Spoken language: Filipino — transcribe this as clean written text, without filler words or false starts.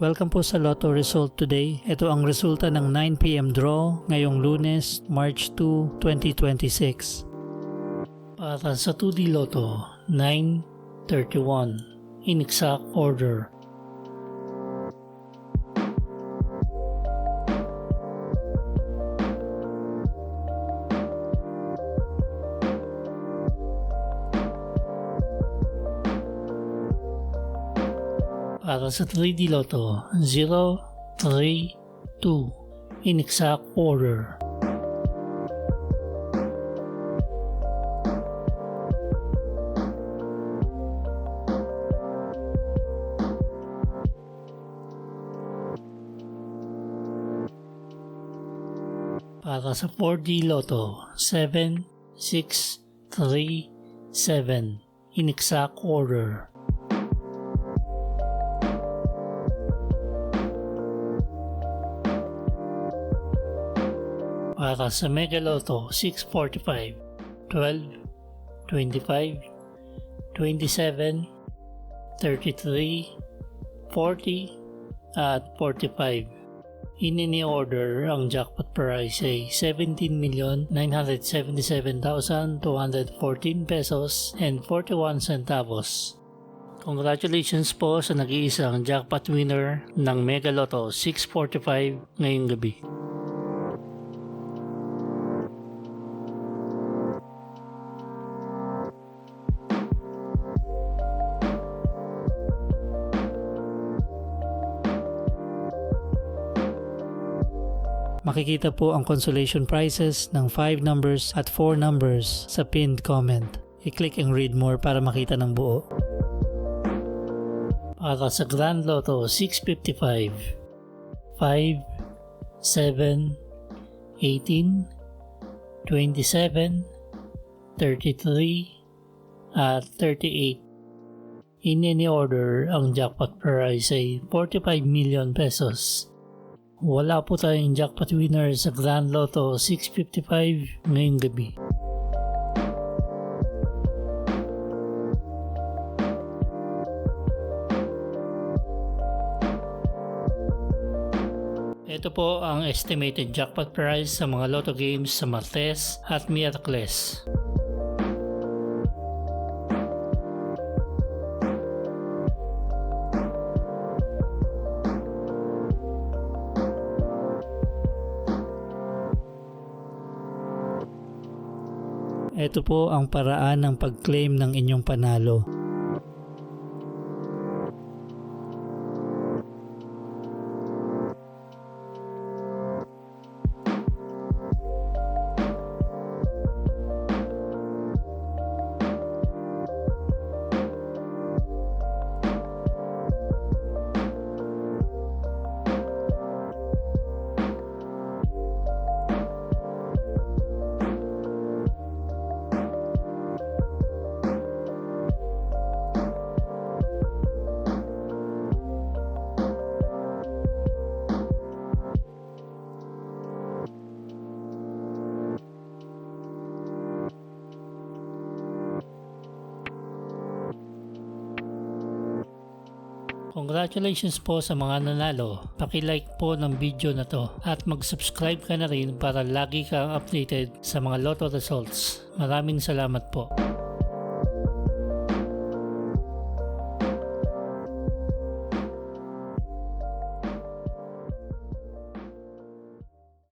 Welcome po sa Lotto Result Today. Ito ang resulta ng 9 PM draw ngayong Lunes, March 2, 2026. Para sa 2D Lotto, 931 in exact order. Para sa 3D Lotto, 0, 3, 2 in exact order. Para sa 4D Lotto, 7, 6, 3, 7 in exact order. Para sa Mega Lotto, 645, 12, 25, 27, 33, 40, at 45. In any order, ang jackpot prize ay 17,977,214 pesos and 41 centavos. Congratulations po sa nag-iisang jackpot winner ng Mega Lotto 645 ngayong gabi. Makikita po ang consolation prizes ng 5 numbers at 4 numbers sa pinned comment. I-click ang read more para makita ng buo. Para sa Grand Lotto 655, 5, 7, 18, 27, 33, at 38. In any order, ang jackpot prize ay 45 million pesos. Wala po tayong jackpot winner sa Grand Lotto 655 ngayong gabi. Ito po ang estimated jackpot prize sa mga Lotto games sa Martes at Miyerkules. Ito po ang paraan ng pag-claim ng inyong panalo. Congratulations po sa mga nanalo. Paki-like po ng video na to at mag-subscribe ka na rin para lagi kang updated sa mga Lotto results. Maraming salamat po.